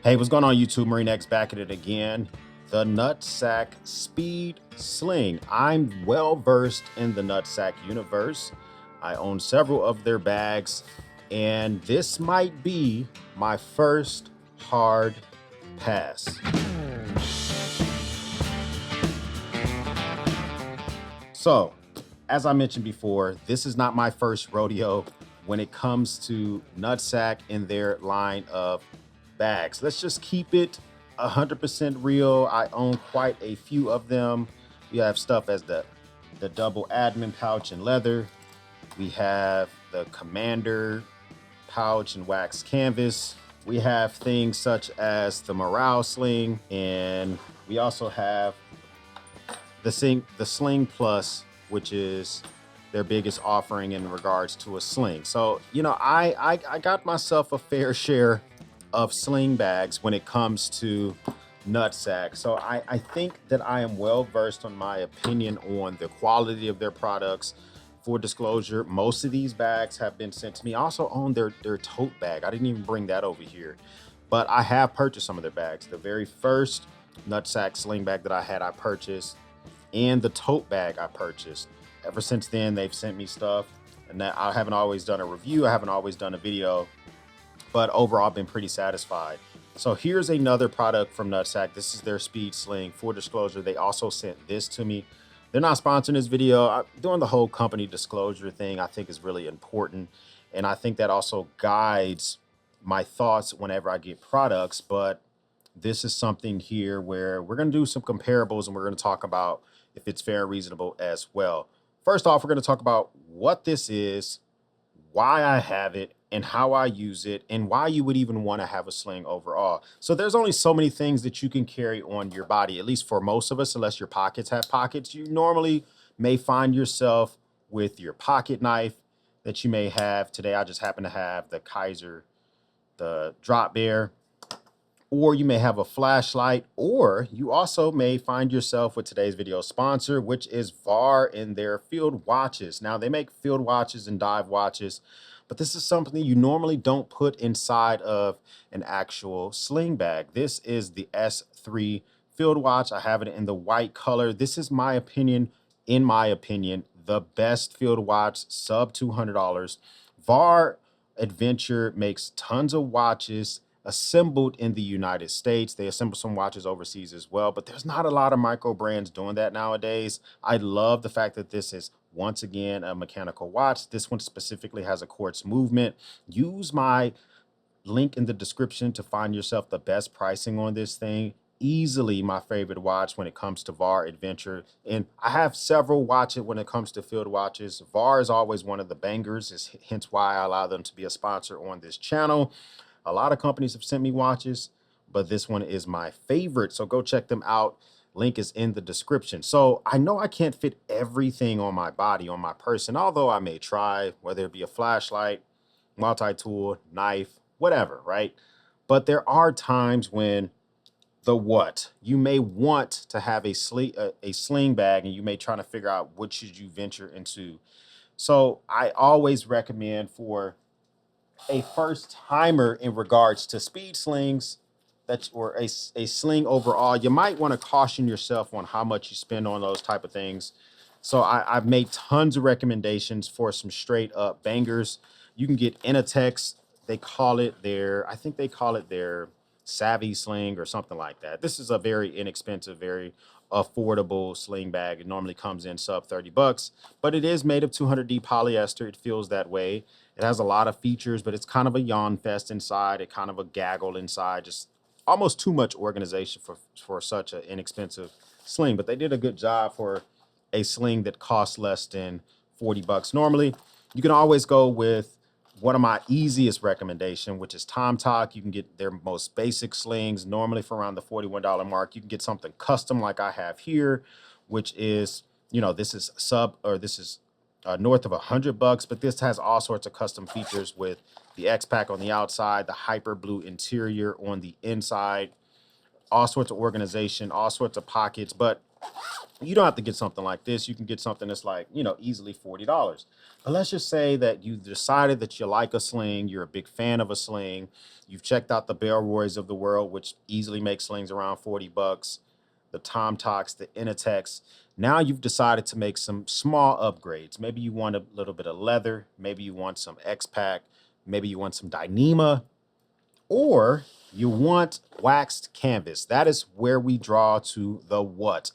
Hey, what's going on YouTube? Marine X back at it again. The Nutsac Speed Sling. I'm well versed in the Nutsac universe. I own several of their bags, and this might be my first hard pass. So, as I mentioned before, this is not my first rodeo when it comes to Nutsac and their line of bags. Let's just keep it 100% real. I own quite a few of them. We have stuff as the double admin pouch in leather. We have the commander pouch in wax canvas. We have things such as the morale sling, and we also have the Sling Plus, which is their biggest offering in regards to a sling. So, I got myself a fair share of sling bags when it comes to Nutsack. So I think that I am well versed on my opinion on the quality of their products. For disclosure, most of these bags have been sent to me. I also own their tote bag. I didn't even bring that over here, but I have purchased some of their bags. The very first Nutsack sling bag that I had, I purchased, and the tote bag I purchased. Ever since then, they've sent me stuff, and that I haven't always done a review. I haven't always done a video, but overall, I've been pretty satisfied. So here's another product from Nutsac. This is their Speed Sling. For disclosure, they also sent this to me. They're not sponsoring this video. Doing the whole company disclosure thing, I think is really important. And I think that also guides my thoughts whenever I get products. But this is something here where we're going to do some comparables, and we're going to talk about if it's fair and reasonable as well. First off, we're going to talk about what this is, why I have it, and how I use it, and why you would even want to have a sling overall. So there's only so many things that you can carry on your body, at least for most of us, unless your pockets have pockets. You normally may find yourself with your pocket knife that you may have. Today, I just happen to have the Kaiser, the drop bear, or you may have a flashlight, or you also may find yourself with today's video sponsor, which is VAR in their field watches. Now, they make field watches and dive watches, but this is something you normally don't put inside of an actual sling bag. This is the S3 field watch. I have it in the white color. This is my opinion, the best field watch, sub $200. VAR Adventure makes tons of watches assembled in the United States. They assemble some watches overseas as well, but there's not a lot of micro brands doing that nowadays. I love the fact that this is, once again, a mechanical watch. This one specifically has a quartz movement. Use my link in the description to find yourself the best pricing on this thing. Easily my favorite watch when it comes to VAR Adventure. And I have several watches when it comes to field watches. VAR is always one of the bangers, hence why I allow them to be a sponsor on this channel. A lot of companies have sent me watches, but this one is my favorite. So go check them out. Link is in the description. So I know I can't fit everything on my body, on my person, although I may try, whether it be a flashlight, multi-tool, knife, whatever, right? But there are times when you may want to have a sling bag, and you may try to figure out what should you venture into. So I always recommend for a first timer in regards to speed slings, or a sling overall, you might want to caution yourself on how much you spend on those type of things. So I've made tons of recommendations for some straight up bangers. You can get Inatex. I think they call it their Savvy Sling or something like that. This is a very inexpensive, very affordable sling bag. It normally comes in sub 30 bucks, but it is made of 200D polyester. It feels that way. It has a lot of features, but it's kind of a yawn fest inside. It kind of a gaggle inside, just almost too much organization for such an inexpensive sling. But they did a good job for a sling that costs less than 40 bucks. Normally, you can always go with one of my easiest recommendation, which is Tom Talk. You can get their most basic slings, normally for around the $41 mark. You can get something custom like I have here, which is, this is north of 100 bucks, but this has all sorts of custom features with the X-Pack on the outside, the hyper blue interior on the inside, all sorts of organization, all sorts of pockets. But You don't have to get something like this. You can get something that's like, you know, easily $40. But let's just say that you decided that you like a sling, you're a big fan of a sling, you've checked out the Belroys of the world, which easily make slings around 40 bucks, the Tom Tox, the Inatex. Now you've decided to make some small upgrades. Maybe you want a little bit of leather, maybe you want some X-Pac, maybe you want some Dyneema, or you want waxed canvas. That is where we draw to the what.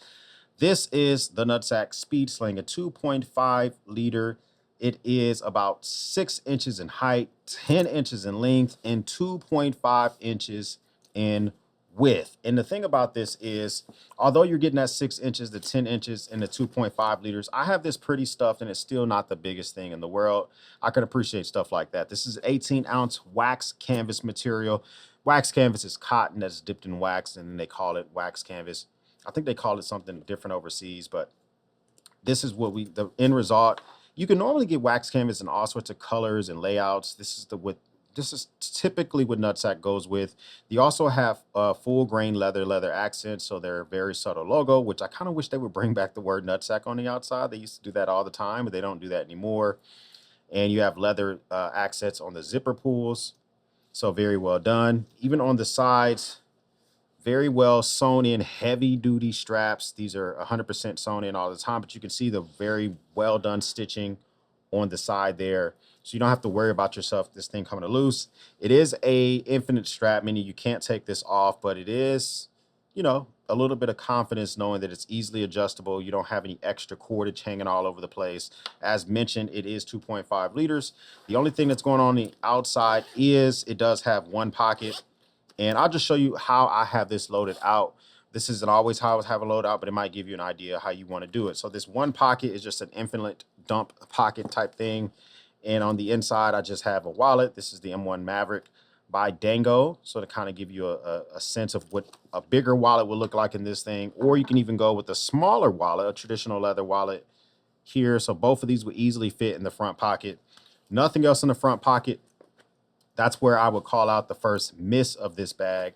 This is the Nutsac Speed Sling, a 2.5 liter. It is about 6 inches in height, 10 inches in length, and 2.5 inches in width. And the thing about this is, although you're getting that 6 inches, the 10 inches, and the 2.5 liters, I have this pretty stuff, and it's still not the biggest thing in the world. I can appreciate stuff like that. This is 18-ounce wax canvas material. Wax canvas is cotton that's dipped in wax, and they call it wax canvas. I think they call it something different overseas, but this is what the end result. You can normally get wax canvas in all sorts of colors and layouts. This is typically what Nutsac goes with. They also have full grain leather accents, so they're a very subtle logo, which I kind of wish they would bring back the word Nutsac on the outside. They used to do that all the time, but they don't do that anymore. And you have leather accents on the zipper pulls, so very well done. Even on the sides, very well sewn in heavy duty straps. These are 100% sewn in all the time, but you can see the very well done stitching on the side there. So you don't have to worry about this thing coming loose. It is a infinite strap, meaning you can't take this off, but it is, you know, a little bit of confidence knowing that it's easily adjustable. You don't have any extra cordage hanging all over the place. As mentioned, it is 2.5 liters. The only thing that's going on the outside is it does have one pocket. And I'll just show you how I have this loaded out. This isn't always how I have it loaded out, but it might give you an idea how you want to do it. So this one pocket is just an infinite dump pocket type thing. And on the inside, I just have a wallet. This is the M1 Maverick by Dango. So to kind of give you a sense of what a bigger wallet will look like in this thing. Or you can even go with a smaller wallet, a traditional leather wallet here. So both of these would easily fit in the front pocket. Nothing else in the front pocket. That's where I would call out the first miss of this bag.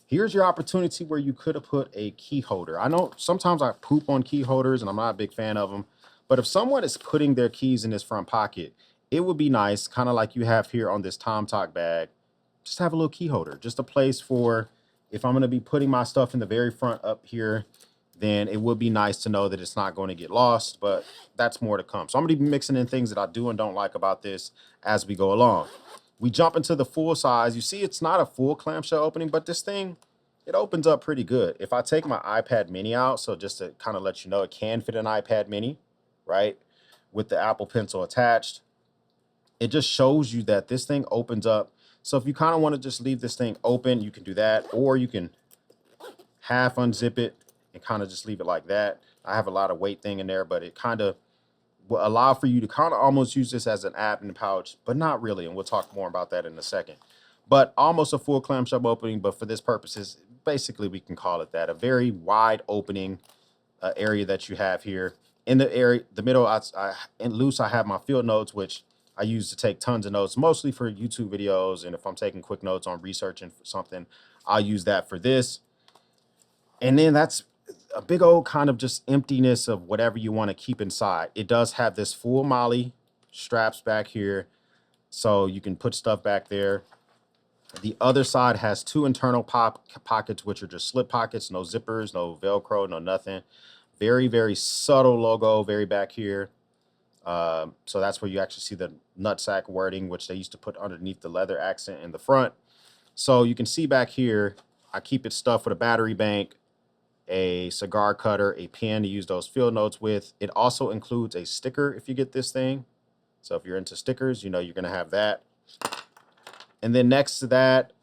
Here's your opportunity where you could have put a key holder. I know sometimes I poop on key holders and I'm not a big fan of them, but if someone is putting their keys in this front pocket, it would be nice, kind of like you have here on this Tom Talk bag, just have a little key holder, just a place for if I'm going to be putting my stuff in the very front up here, then it would be nice to know that it's not going to get lost, but that's more to come. So I'm going to be mixing in things that I do and don't like about this as we go along. We jump into the full size. You see, it's not a full clamshell opening, but this thing, it opens up pretty good. If I take my iPad mini out, so just to kind of let you know, it can fit an iPad mini, right? With the Apple Pencil attached. It just shows you that this thing opens up. So if you kind of want to just leave this thing open, you can do that, or you can half unzip it and kind of just leave it like that. I have a lot of weight thing in there, but it kind of will allow for you to kind of almost use this as an admin pouch, but not really. And we'll talk more about that in a second. But almost a full clamshell opening, but for this purposes, basically we can call it that. A very wide opening area that you have here. In the area, the middle, in loose, I have my field notes, which I use to take tons of notes, mostly for YouTube videos. And if I'm taking quick notes on researching for something, I'll use that for this. And then that's a big old kind of just emptiness of whatever you want to keep inside. It does have this full molly straps back here, so you can put stuff back there. The other side has two internal pockets, which are just slip pockets, no zippers, no Velcro, no nothing. Very, very subtle logo, very back here. So that's where you actually see the Nutsac wording, which they used to put underneath the leather accent in the front. So you can see back here, I keep it stuffed with a battery bank, a cigar cutter, a pen to use those field notes with. It also includes a sticker if you get this thing. So if you're into stickers, you know you're going to have that. And then next to that,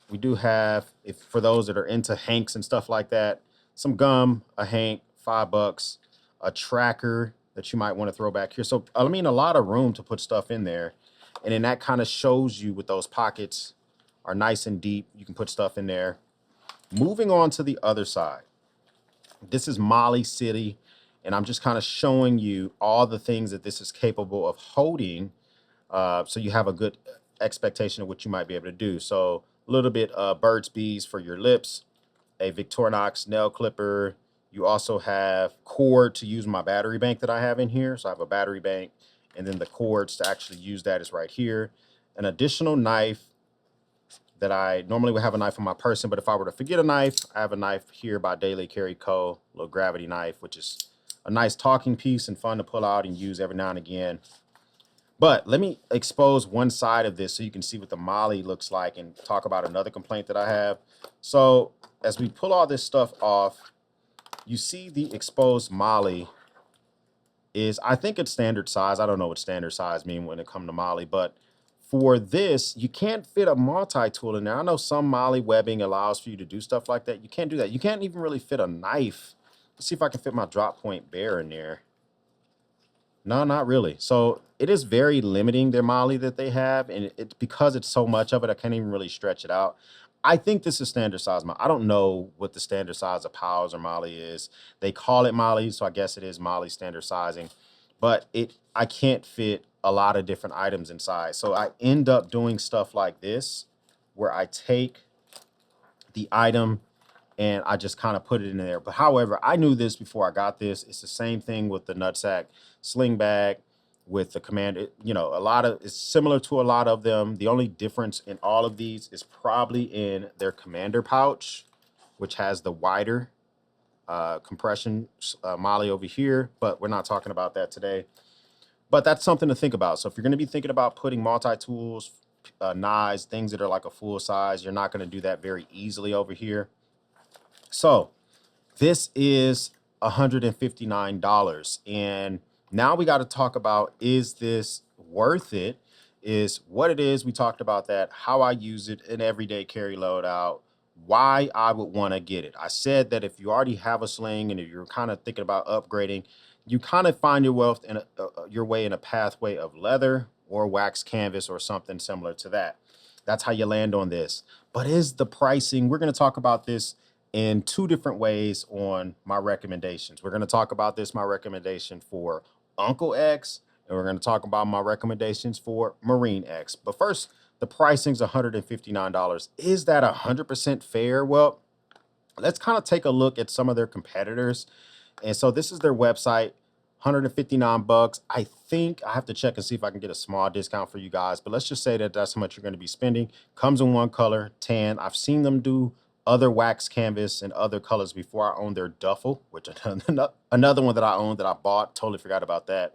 we do have, if for those that are into hanks and stuff like that, some gum, a hank, $5, a tracker that you might want to throw back here. So, I mean, a lot of room to put stuff in there. And then that kind of shows you with those pockets are nice and deep. You can put stuff in there. Moving on to the other side. This is Molly City, and I'm just kind of showing you all the things that this is capable of holding, so you have a good expectation of what you might be able to do. So a little bit Burt's Bees for your lips, a Victorinox nail clipper, You also have cord to use my battery bank that I have in here. So I have a battery bank, and then the cords to actually use that is right here. An additional knife that I normally would have a knife on my person, but if I were to forget a knife, I have a knife here by Daily Carry Co., little gravity knife, which is a nice talking piece and fun to pull out and use every now and again. But let me expose one side of this so you can see what the Molly looks like and talk about another complaint that I have. So as we pull all this stuff off, you see the exposed Molly is, I think it's standard size. I don't know what standard size mean when it comes to Molly, but for this, you can't fit a multi-tool in there. I know some Molly webbing allows for you to do stuff like that. You can't do that. You can't even really fit a knife. Let's see if I can fit my drop point bear in there. No, not really. So it is very limiting, their Molly that they have, and because it's so much of it, I can't even really stretch it out. I think this is standard size. I don't know what the standard size of Powell's or Molly is. They call it Molly, so I guess it is Molly standard sizing. But I can't fit a lot of different items inside. So I end up doing stuff like this, where I take the item and I just kind of put it in there. But however, I knew this before I got this. It's the same thing with the Nutsac sling bag, with the Commander. You know, it's similar to a lot of them. The only difference in all of these is probably in their Commander pouch, which has the wider compression Molly over here, but we're not talking about that today. But that's something to think about. So if you're going to be thinking about putting multi-tools, knives, things that are like a full size, you're not going to do that very easily over here. So this is $159. And now we got to talk about, is this worth it? Is what it is. We talked about that, how I use it in everyday carry loadout, why I would want to get it. I said that if you already have a sling and if you're kind of thinking about upgrading, you kind of find your way in a pathway of leather or wax canvas or something similar to that. That's how you land on this. But is the pricing, we're going to talk about this in two different ways on my recommendations. We're going to talk about my recommendation for Uncle X, and we're going to talk about my recommendations for Marine X. But first, the pricing's $159. Is that 100% fair? Well, let's kind of take a look at some of their competitors. And so this is their website, $159. I think I have to check and see if I can get a small discount for you guys, but let's just say that that's how much you're going to be spending. Comes in one color, tan. I've seen them do other wax canvas and other colors before. I own their duffel, which another one that I own that I bought. Totally forgot about that.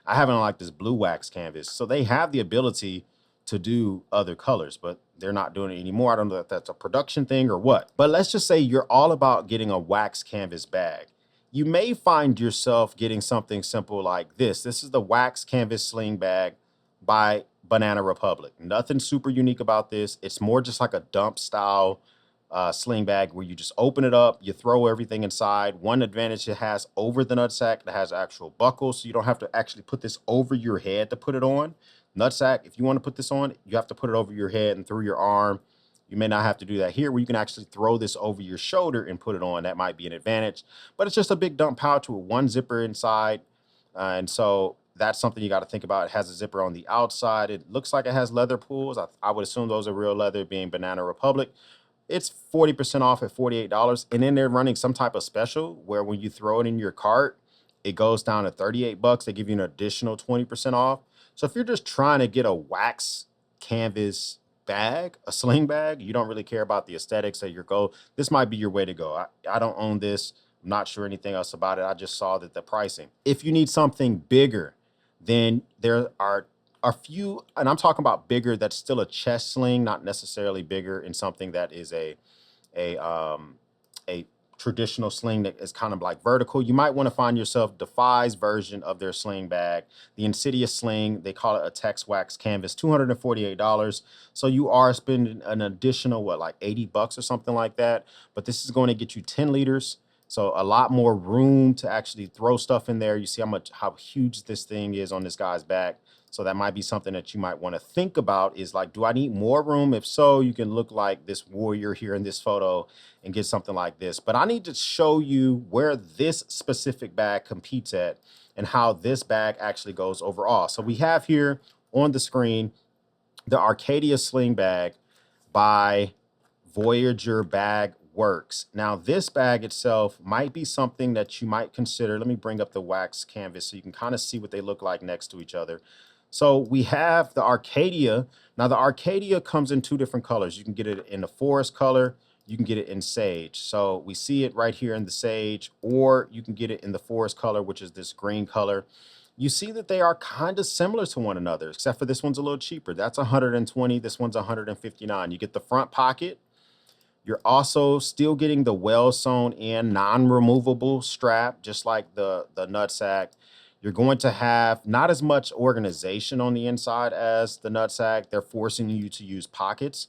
I haven't liked this blue wax canvas. So they have the ability to do other colors, but they're not doing it anymore. I don't know if that's a production thing or what. But let's just say you're all about getting a wax canvas bag. You may find yourself getting something simple like this. This is the wax canvas sling bag by Banana Republic. Nothing super unique about this. It's more just like a dump style sling bag where you just open it up, you throw everything inside. One advantage it has over the Nutsac, that has actual buckles, so you don't have to actually put this over your head to put it on. Nutsac, if you want to put this on, you have to put it over your head and through your arm. You may not have to do that here, where you can actually throw this over your shoulder and put it on. That might be an advantage, but it's just a big dump pouch with one zipper inside. And so that's something you got to think about. It has a zipper on the outside. It looks like it has leather pulls. I would assume those are real leather, being Banana Republic. It's 40% off at $48. And then they're running some type of special where when you throw it in your cart, it goes down to $38. They give you an additional 20% off. So if you're just trying to get a wax canvas bag, a sling bag, you don't really care about the aesthetics of your goal, this might be your way to go. I don't own this. I'm not sure anything else about it. I just saw that the pricing. If you need something bigger, then there are a few, and I'm talking about bigger that's still a chest sling, not necessarily bigger in something that is a traditional sling that is kind of like vertical. You might want to find yourself Defy's version of their sling bag, the Insidious sling. They call it a Tex Wax Canvas, $248. So you are spending an additional, what, like $80 or something like that. But this is going to get you 10 liters. So a lot more room to actually throw stuff in there. You see how huge this thing is on this guy's back. So that might be something that you might want to think about, is like, do I need more room? If so, you can look like this warrior here in this photo and get something like this. But I need to show you where this specific bag competes at and how this bag actually goes overall. So we have here on the screen the Arcadia Sling Bag by Voyager Bag works. Now, this bag itself might be something that you might consider. Let me bring up the wax canvas so you can kind of see what they look like next to each other. So we have the Arcadia. Now, the Arcadia comes in two different colors. You can get it in the forest color, you can get it in sage. So we see it right here in the sage, or you can get it in the forest color, which is this green color. You see that they are kind of similar to one another, except for this one's a little cheaper. That's 120, this one's 159. You get the front pocket. You're also still getting the well sewn in non-removable strap, just like the Nutsac. You're going to have not as much organization on the inside as the Nutsac. They're forcing you to use pockets,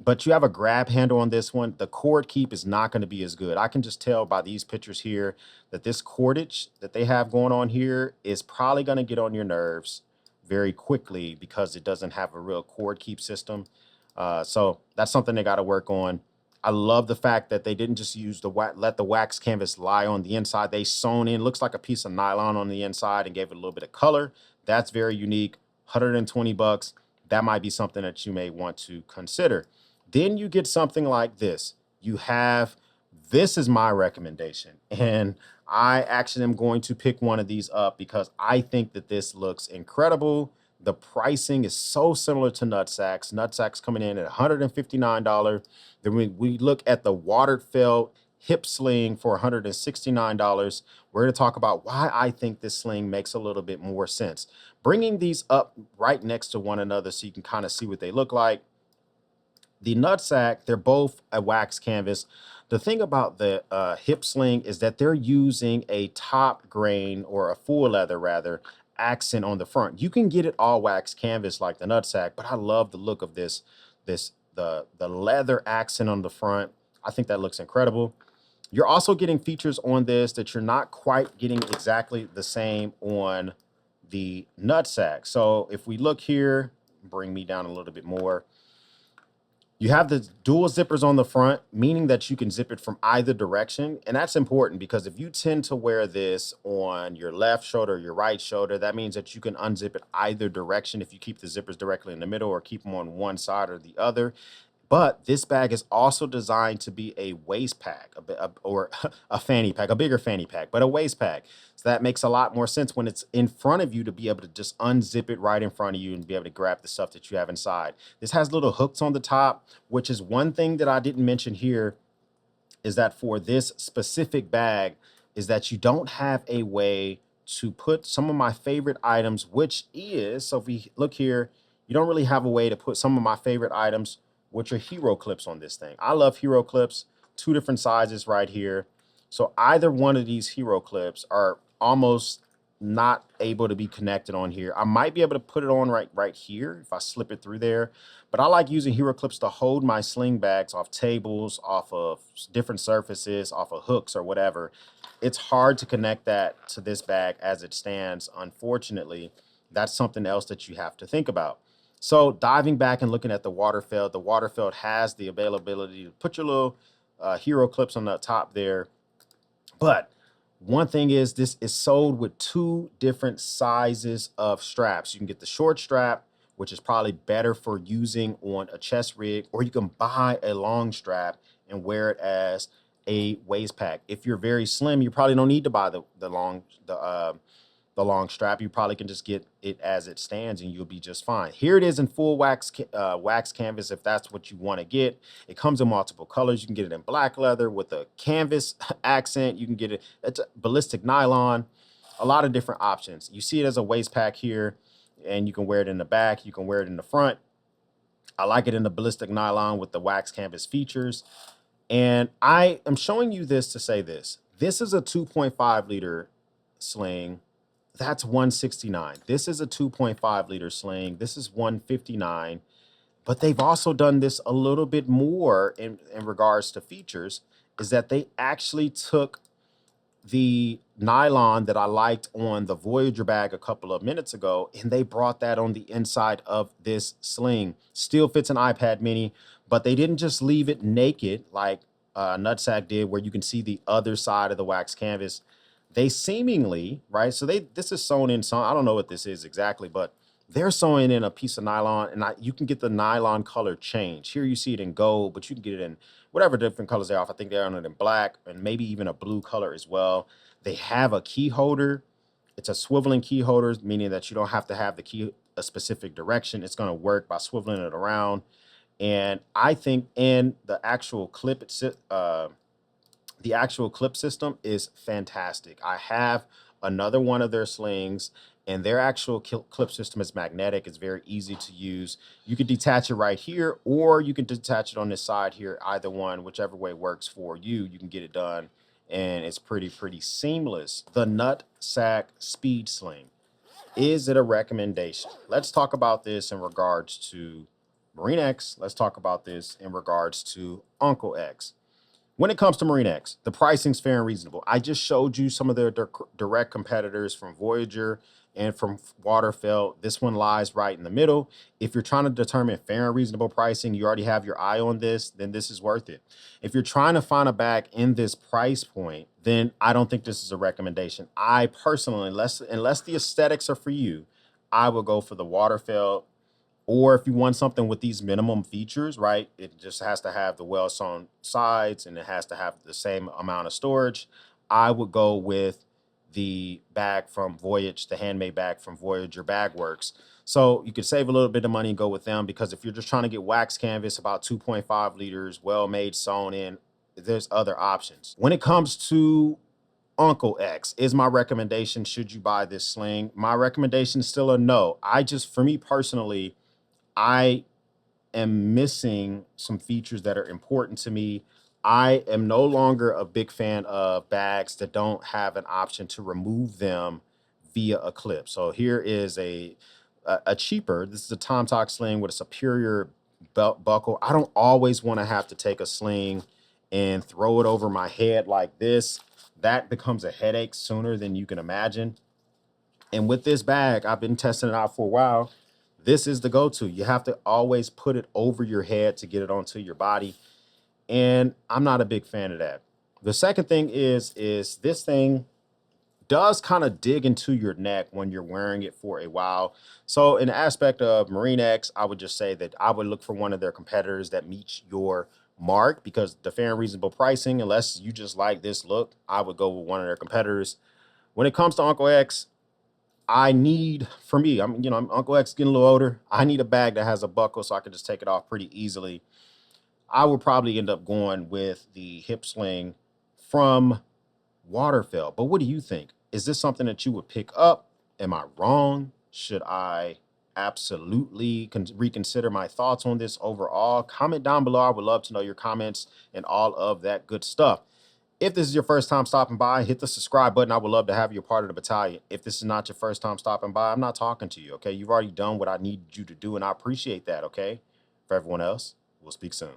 but you have a grab handle on this one. The cord keep is not going to be as good. I can just tell by these pictures here that this cordage that they have going on here is probably going to get on your nerves very quickly because it doesn't have a real cord keep system. So that's something they got to work on. I love the fact that they didn't just use let the wax canvas lie on the inside. They sewn in, looks like a piece of nylon on the inside and gave it a little bit of color. That's very unique. 120 bucks. That might be something that you may want to consider. Then you get something like this. You have, this is my recommendation. And I actually am going to pick one of these up because I think that this looks incredible. The pricing is so similar to Nutsacs. Nutsacs coming in at $159. Then we look at the watered felt hip sling for $169. We're going to talk about why I think this sling makes a little bit more sense. Bringing these up right next to one another so you can kind of see what they look like. The Nutsac, they're both a wax canvas. The thing about the hip sling is that they're using a top grain, or a full leather rather, accent on the front. You can get it all wax canvas like the Nutsac, but I love the look of the leather accent on the front. I think that looks incredible. You're also getting features on this that you're not quite getting exactly the same on the Nutsac. So if we look here, bring me down a little bit more. You have the dual zippers on the front, meaning that you can zip it from either direction. And that's important because if you tend to wear this on your left shoulder or your right shoulder, that means that you can unzip it either direction if you keep the zippers directly in the middle or keep them on one side or the other. But this bag is also designed to be a waist pack, or a fanny pack, a bigger fanny pack, but a waist pack. So that makes a lot more sense when it's in front of you to be able to just unzip it right in front of you and be able to grab the stuff that you have inside. This has little hooks on the top, which is one thing that I didn't mention here, is that for this specific bag, is that you don't have a way to put some of my favorite items, which is, so if we look here, you don't really have a way to put some of my favorite items, which are hero clips on this thing. I love hero clips, two different sizes right here. So either one of these hero clips are almost not able to be connected on here. I might be able to put it on right here if I slip it through there, but I like using hero clips to hold my sling bags off tables, off of different surfaces, off of hooks or whatever. It's hard to connect that to this bag as it stands. Unfortunately, that's something else that you have to think about. So diving back and looking at the water felt has the availability to put your little hero clips on the top there. But one thing is, this is sold with two different sizes of straps. You can get the short strap, which is probably better for using on a chest rig, or you can buy a long strap and wear it as a waist pack. If you're very slim, you probably don't need to buy the long strap. You probably can just get it as it stands and you'll be just fine. Here it is in full wax canvas if that's what you want to get. It comes in multiple colors. You can get it in black leather with a canvas accent. You can get it, it's a ballistic nylon, a lot of different options. You see it as a waist pack here, and you can wear it in the back. You can wear it in the front. I like it in the ballistic nylon with the wax canvas features. And I am showing you this to say this. This is a 2.5 liter sling. That's 169. This is a 2.5 liter sling. This is 159. But they've also done this a little bit more in regards to features, is that they actually took the nylon that I liked on the Voyager bag a couple of minutes ago, and they brought that on the inside of this sling. Still fits an iPad mini, but they didn't just leave it naked like Nutsac did, where you can see the other side of the wax canvas. They seemingly, right? So this is sewn in some, I don't know what this is exactly, but they're sewing in a piece of nylon, and you can get the nylon color change. Here you see it in gold, but you can get it in whatever different colors they are. I think they're on it in black and maybe even a blue color as well. They have a key holder. It's a swiveling key holder, meaning that you don't have to have the key a specific direction. It's going to work by swiveling it around. And I think in the actual clip system is fantastic. I have another one of their slings, and their actual clip system is magnetic. It's very easy to use. You can detach it right here, or you can detach it on this side here. Either one, whichever way works for you, you can get it done, and it's pretty seamless. The Nutsac Speed Sling. Is it a recommendation? Let's talk about this in regards to Marine X. Let's talk about this in regards to Uncle X. When it comes to Marine X, the pricing's fair and reasonable. I just showed you some of their direct competitors from Voyager and from Waterfeld. This one lies right in the middle. If you're trying to determine fair and reasonable pricing, you already have your eye on this, then this is worth it. If you're trying to find a bag in this price point, then I don't think this is a recommendation. I personally, unless the aesthetics are for you, I will go for the Waterfeld. Or if you want something with these minimum features, right? It just has to have the well-sewn sides and it has to have the same amount of storage. I would go with the bag from Voyage, the handmade bag from Voyager Bag Works. So you could save a little bit of money and go with them, because if you're just trying to get wax canvas, about 2.5 liters, well-made, sewn in, there's other options. When it comes to Uncle X, is my recommendation, should you buy this sling? My recommendation is still a no. For me personally, I am missing some features that are important to me. I am no longer a big fan of bags that don't have an option to remove them via a clip. So here is a cheaper, this is a Tom Talk sling with a superior belt buckle. I don't always want to have to take a sling and throw it over my head like this. That becomes a headache sooner than you can imagine. And with this bag, I've been testing it out for a while. This is the go-to. You have to always put it over your head to get it onto your body. And I'm not a big fan of that. The second thing is this thing does kind of dig into your neck when you're wearing it for a while. So in the aspect of Marine X, I would just say that I would look for one of their competitors that meets your mark, because the fair and reasonable pricing, unless you just like this look, I would go with one of their competitors. When it comes to Uncle X, for me, I'm Uncle X getting a little older. I need a bag that has a buckle so I can just take it off pretty easily. I would probably end up going with the hip sling from Waterfeld. But what do you think? Is this something that you would pick up? Am I wrong? Should I absolutely reconsider my thoughts on this overall? Comment down below. I would love to know your comments and all of that good stuff. If this is your first time stopping by, hit the subscribe button. I would love to have you a part of the battalion. If this is not your first time stopping by, I'm not talking to you, okay? You've already done what I need you to do, and I appreciate that, okay? For everyone else, we'll speak soon.